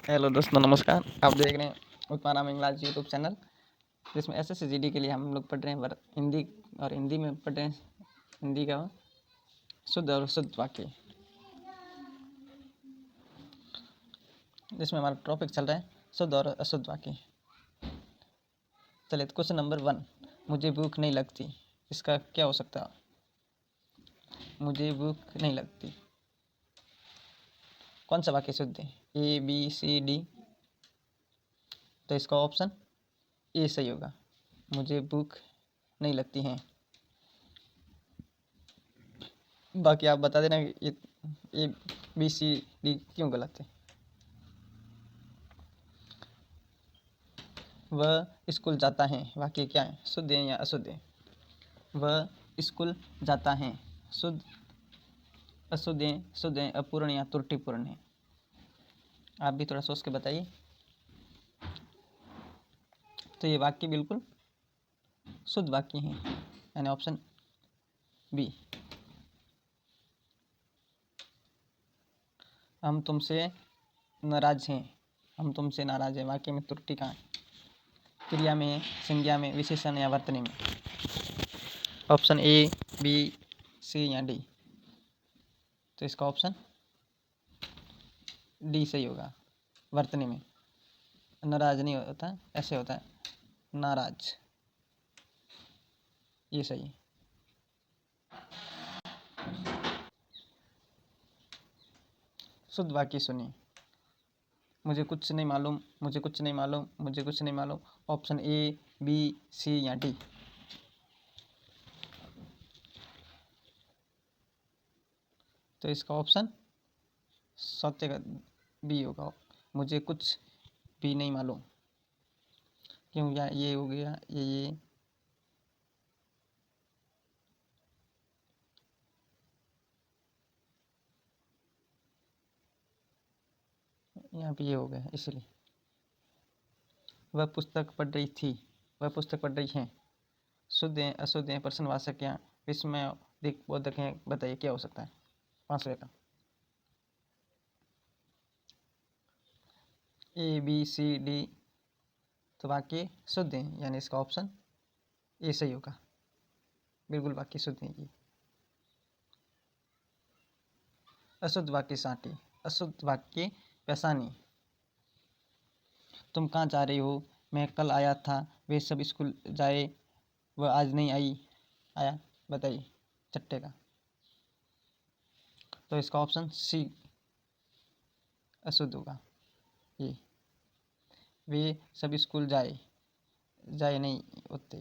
Hello दोस्तों, नमस्कार। आप देख रहे हैं उत्तमाराम इंग्लिश यूट्यूब चैनल, जिसमें SSCGD के लिए हम लोग पढ़ रहे हैं हिंदी, और हिंदी में पढ़ रहे हैं हिंदी का शुद्ध और अशुद्ध वाक्य, जिसमें हमारा टॉपिक चल रहा है शुद्ध और अशुद्ध वाक्य। चलिए, क्वेश्चन नंबर 1, मुझे भूख नहीं लगती, इसका क्या हो सकता है? मुझे भूख नहीं लगती, कौन सा वाक्य शुद्ध है? A, B, C, D। तो इसका ऑप्शन ए सही होगा, मुझे भूख नहीं लगती है। बाकी आप बता देना ये A, B, C, D क्यों गलत है। वह स्कूल जाता है, वाक्य क्या है? शुद्ध है या अशुद्ध है? वह स्कूल जाता है, शुद्ध, अशुद्ध है, शुद्ध है, अपूर्ण या त्रुटिपूर्ण है? आप भी थोड़ा सोच के बताइए। तो ये वाक्य बिल्कुल शुद्ध वाक्य है, यानी ऑप्शन बी। हम तुमसे नाराज हैं, हम तुमसे नाराज हैं, वाक्य में त्रुटि कहाँ है? क्रिया में, संज्ञा में, विशेषण या वर्तनी में? ऑप्शन ए, बी, सी या डी? तो इसका ऑप्शन डी सही होगा। वर्तनी में नाराज नहीं होता, ऐसे होता है नाराज, ये सही है। शुद्ध वाक्य सुनिए। मुझे कुछ नहीं मालूम, मुझे कुछ नहीं मालूम, मुझे कुछ नहीं मालूम। ऑप्शन ए, बी, सी या डी? तो इसका ऑप्शन सत्य का बी होगा, मुझे कुछ भी नहीं मालूम। क्यों? या ये हो गया, ये यहाँ पे ये हो गया, इसलिए। वह पुस्तक पढ़ रही थी, वह पुस्तक पढ़ रही है। शुद्ध हैं, अशुद्ध हैं, प्रश्नवाचक या विस्मय बोधक हैं? बताइए क्या हो सकता है? 5वें का ए, बी, सी, डी? तो वाक्य शुद्ध हैं, यानी इसका ऑप्शन ए सही होगा, बिल्कुल वाक्य शुद्ध है ये। अशुद्ध वाक्य साटी, अशुद्ध वाक्य पैसानी। तुम कहाँ जा रही हो? मैं कल आया था, वे सब स्कूल जाए, वह आज नहीं आया। बताइए चट्टे का। तो इसका ऑप्शन सी अशुद्ध होगा, ये। वे सब स्कूल जाए नहीं होते,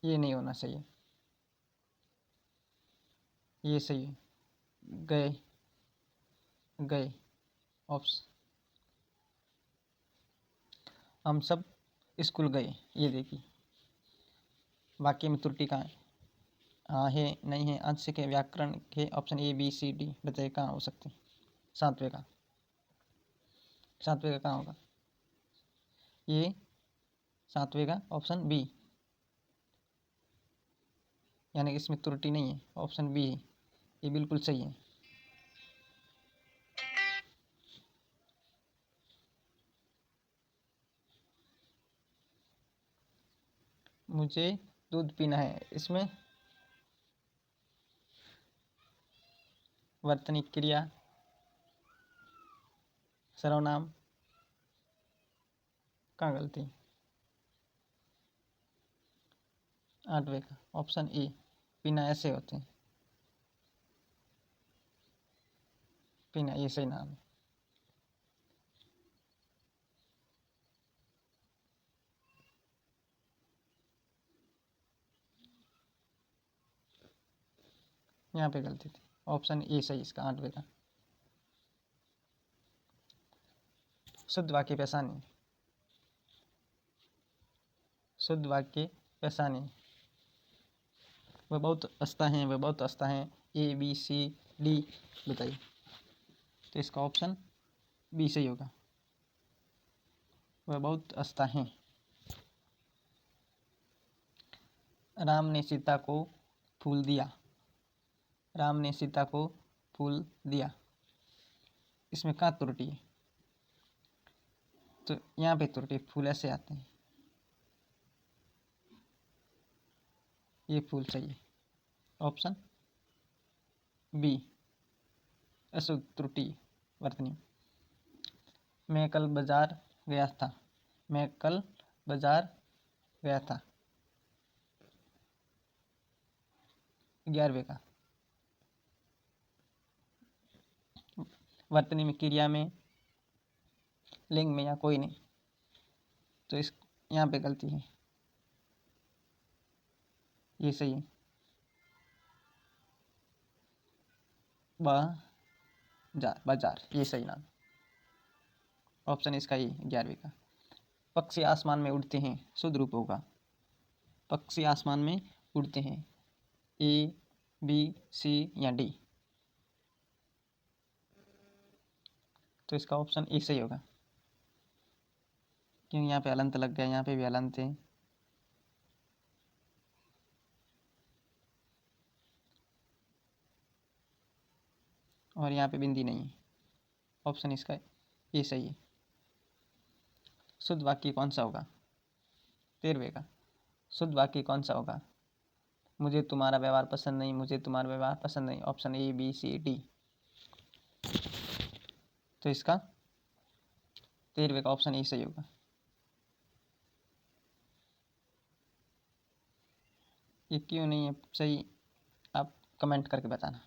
ये नहीं होना चाहिए, ये सही है। गए, गए ऑप्शन। हम सब स्कूल गए, ये देखिए वाक्य में त्रुटि कहाँ है? हाँ है, नहीं है, अंश के, व्याकरण के? Option A, B, C, D? बताइए कहाँ हो सकते हैं? 7वें का, 7वें का कहाँ होगा? ये 7वें का ऑप्शन बी, यानी इसमें त्रुटि नहीं है, ऑप्शन बी है, ये बिल्कुल सही है। मुझे दूध पीना है, इसमें वर्तनी, क्रिया, सर्वनाम कहाँ गलती? 8वें का ऑप्शन ए, पीना ऐसे होते हैं, पीना ये सही नाम है। यहाँ पे गलती थी, ऑप्शन ए सही इसका, 8वें का। शुद्ध वाक्य पैसानी, शुद्ध वाक्य पैसानी। वह बहुत हंसता है, वह बहुत हंसता है। ए, बी, सी, डी? बताइए। तो इसका ऑप्शन बी सही होगा, वह बहुत हंसता है। राम ने सीता को फूल दिया, राम ने सीता को फूल दिया, इसमें कहाँ त्रुटि है? तो यहाँ पे त्रुटि, फूल ऐसे आते हैं, ये फूल सही है। ऑप्शन बी अशुद्ध त्रुटि वर्तनी। मैं कल बाजार गया था, मैं कल बाजार गया था, 11वें का। वर्तनी में, क्रिया में, लिंग में या कोई नहीं, तो इस यहाँ पे गलती है, ये सही है। बाजार ये सही नाम, ऑप्शन इसका ही 11वें का। पक्षी आसमान में उड़ते हैं, शुद्ध रूप होगा। पक्षी आसमान में उड़ते हैं, ए, बी, सी या डी, तो इसका ऑप्शन ए सही होगा, क्योंकि यहाँ पे हलंत लग गया, यहाँ पे भी हलंत है। और यहाँ पे बिंदी नहीं है, ऑप्शन इसका ये सही है। शुद्ध वाक्य कौन सा होगा? 13वें का। शुद्ध वाक्य कौन सा होगा? मुझे तुम्हारा व्यवहार पसंद नहीं, मुझे तुम्हारा व्यवहार पसंद नहीं, option A, B, C, D, तो इसका 13वें का ऑप्शन ए सही होगा। ये क्यों नहीं है सही, आप कमेंट करके बताना।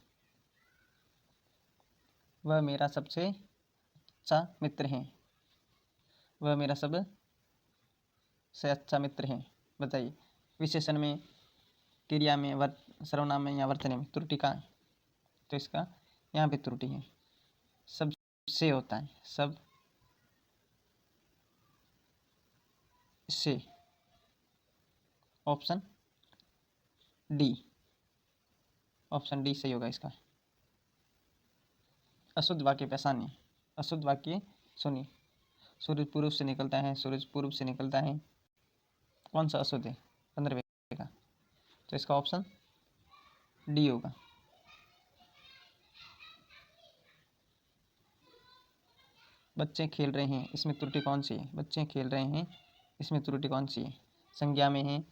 वह मेरा सबसे अच्छा मित्र है, वह मेरा सबसे अच्छा मित्र है, बताइए। विशेषण में, क्रिया में, सर्वनाम में या वर्तनी में त्रुटि कहाँ है? तो इसका यहाँ पे त्रुटि है, सब से होता है, सब से, ऑप्शन डी, ऑप्शन डी सही होगा इसका। अशुद्ध वाक्य पहचानिए, अशुद्ध वाक्य सुनिए। सूरज पूर्व से निकलता है, सूरज पूर्व से निकलता है, कौन सा अशुद्ध है? 15वें का, तो इसका ऑप्शन डी होगा। बच्चे खेल रहे हैं, इसमें त्रुटि कौन सी है? बच्चे खेल रहे हैं, इसमें त्रुटि कौन सी है? संज्ञा में है,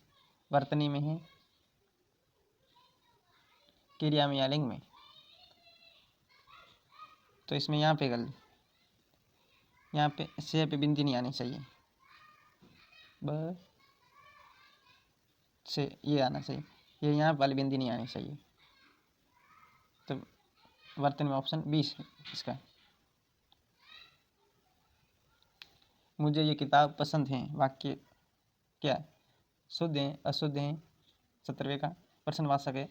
वर्तनी में है, क्रिया में या लिंग में? तो इसमें यहाँ पे गलती, यहाँ पे से पे बिंदी नहीं आनी चाहिए, ब से ये आना चाहिए, ये यहाँ वाली बिंदी नहीं आनी चाहिए, तो वर्तन में ऑप्शन बी इसका। मुझे ये किताब पसंद है, वाक्य क्या है? शुद्ध है, अशुद्ध है, 17वें का। प्रश्नवाचक है,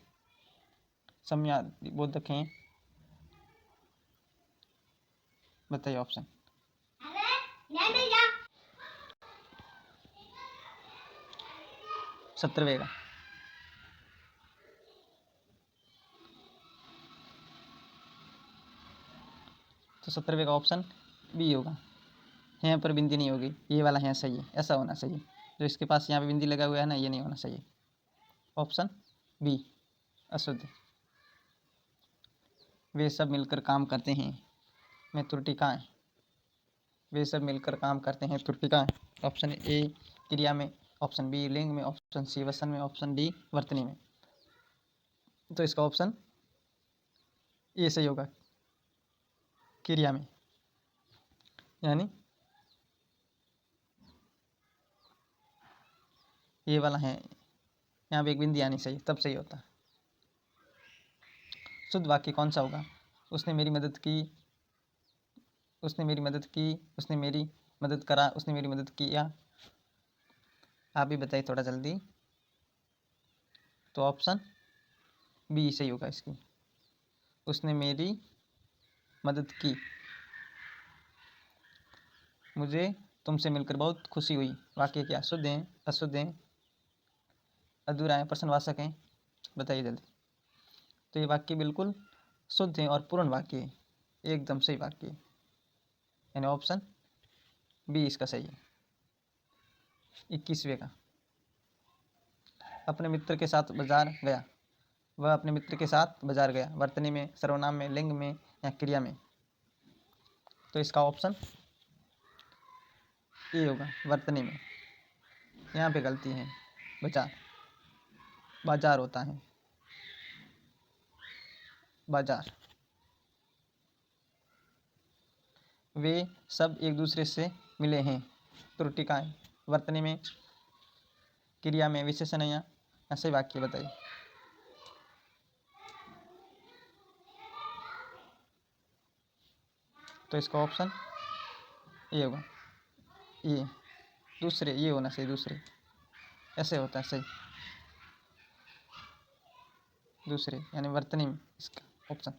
सम्यादी बोधक है, बताइए ऑप्शन। 17वें का, तो 17वें का ऑप्शन बी होगा। यहाँ पर बिंदी नहीं होगी, ये वाला यहाँ सही है, ऐसा होना चाहिए। जो इसके पास यहाँ पे बिंदी लगा हुआ है ना, ये नहीं होना चाहिए, ऑप्शन बी अशुद्ध। वे सब मिलकर काम करते हैं, में त्रुटि कहाँ है? वे सब मिलकर काम करते हैं, त्रुटि कहाँ है? ऑप्शन ए क्रिया में, ऑप्शन बी लिंग में, ऑप्शन सी वचन में, ऑप्शन डी वर्तनी में, तो इसका ऑप्शन ए सही होगा, क्रिया में, यानी ये वाला है, यहाँ पे एक बिंदी आनी चाहिए, तब सही होता। शुद्ध वाक्य कौन सा होगा? उसने मेरी मदद की, उसने मेरी मदद की, उसने मेरी मदद करा, उसने मेरी मदद किया, आप भी बताइए थोड़ा जल्दी। तो ऑप्शन बी सही होगा इसकी, उसने मेरी मदद की, मुझे तुमसे मिलकर बहुत खुशी हुई। वाक्य क्या? शुद्ध हैं, अशुद्ध हैं, अधूरा है, प्रश्नवाचक हैं, बताइए जल्दी। तो ये वाक्य बिल्कुल शुद्ध है और पूर्ण वाक्य है, एकदम सही वाक्य है, यानी ऑप्शन बी इसका सही है। 21वें का, अपने मित्र के साथ बाजार गया, वह अपने मित्र के साथ बाजार गया। वर्तनी में, सर्वनाम में, लिंग में या क्रिया में। तो इसका ऑप्शन ए होगा, वर्तनी में। यहाँ पे गलती है, बाजार, बाजार होता है, बाजार। वे सब एक दूसरे से मिले हैं। त्रुटि का है, वर्तनी में, क्रिया में, विशेषण या ऐसे वाक्य बताइए। तो इसका ऑप्शन ये होगा, ये दूसरे, ये होना चाहिए, दूसरे, ऐसे होता है सही, दूसरे यानी वर्तनी में इसका ऑप्शन।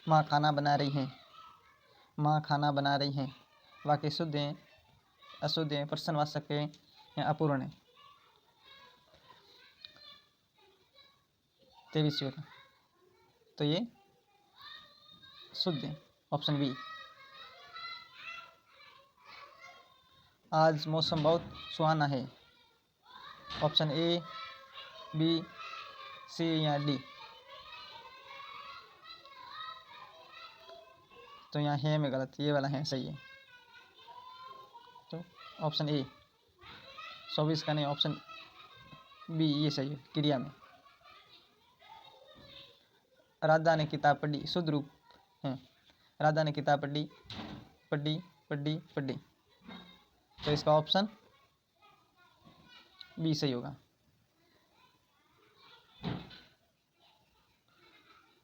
माँ खाना बना रही हैं, माँ खाना बना रही हैं। वाक्य शुद्ध हैं, अशुद्ध हैं, प्रश्नवाचक है या अपूर्ण है। 23वें का, तो ये शुद्ध है, ऑप्शन बी। आज मौसम बहुत सुहाना है, ऑप्शन ए, बी, सी या डी। तो यहाँ है में गलत, ये वाला है सही है। तो ऑप्शन ए 24 का नहीं, ऑप्शन बी ये सही है, क्रिया में। राधा ने किताब पढ़ी, शुद्ध रूप है, राधा ने किताब पढ़ी, पढ़ी, पढ़ी, पढ़ी। तो इसका ऑप्शन बी सही होगा।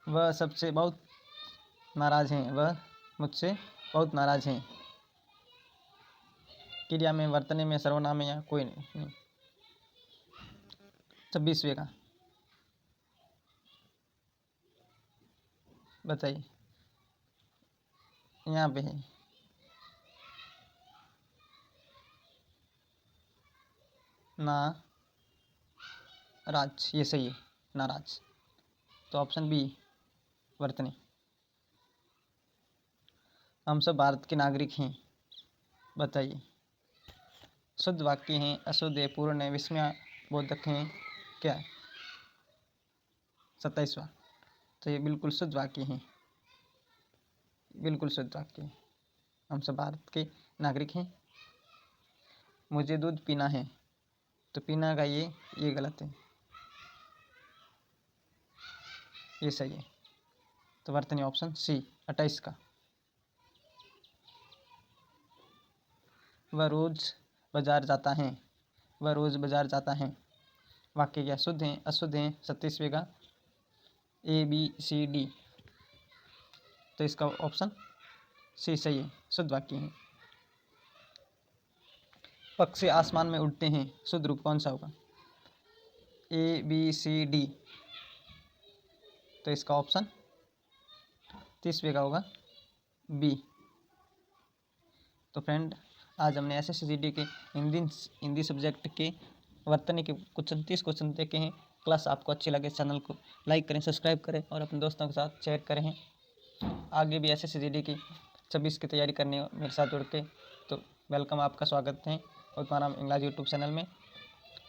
वह सबसे बहुत नाराज हैं, वह मुझसे बहुत नाराज हैं। क्रिया में, वर्तनी में, सर्वनाम में या कोई नहीं। 26वें का बताइए, यहाँ पे है ना राज, ये सही है, नाराज। तो ऑप्शन बी वर्तनी। हम सब भारत के नागरिक हैं, बताइए। शुद्ध वाक्य हैं, अशुद्ध है, पूर्ण है, विस्मय बोधक हैं, क्या है? 27वां, तो ये बिल्कुल शुद्ध वाक्य हैं, बिल्कुल शुद्ध वाक्य है। हम सब भारत के नागरिक हैं। मुझे दूध पीना है, तो पीना का ये गलत है, ये सही है। तो वर्तनी ऑप्शन सी 28 का। वह रोज बाजार जाता है, वह रोज बाजार जाता है। वाक्य क्या, शुद्ध हैं, अशुद्ध हैं? 37वें का ए, बी, सी, डी। तो इसका ऑप्शन सी सही है, शुद्ध वाक्य है। पक्षी आसमान में उड़ते हैं, शुद्ध रूप कौन सा होगा? ए, बी, सी, डी। तो इसका ऑप्शन 30वें का होगा बी। तो फ्रेंड, आज हमने SSCGD के हिंदी सब्जेक्ट के वर्तनी के कुछ 30 क्वेश्चन देखे हैं। क्लास आपको अच्छी लगे, चैनल को लाइक करें, सब्सक्राइब करें और अपने दोस्तों के साथ शेयर करें। आगे भी SSCGD की 26 की तैयारी करनी हो मेरे साथ जुड़ के, तो वेलकम, आपका स्वागत है उत्तमाराम इंग्लिश यूट्यूब चैनल में।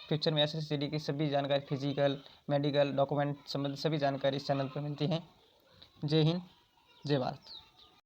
फ्यूचर में SSCGD की सभी जानकारी, फिजिकल, मेडिकल, डॉक्यूमेंट संबंधित सभी जानकारी इस चैनल पर मिलती है। जय हिंद, जय भारत।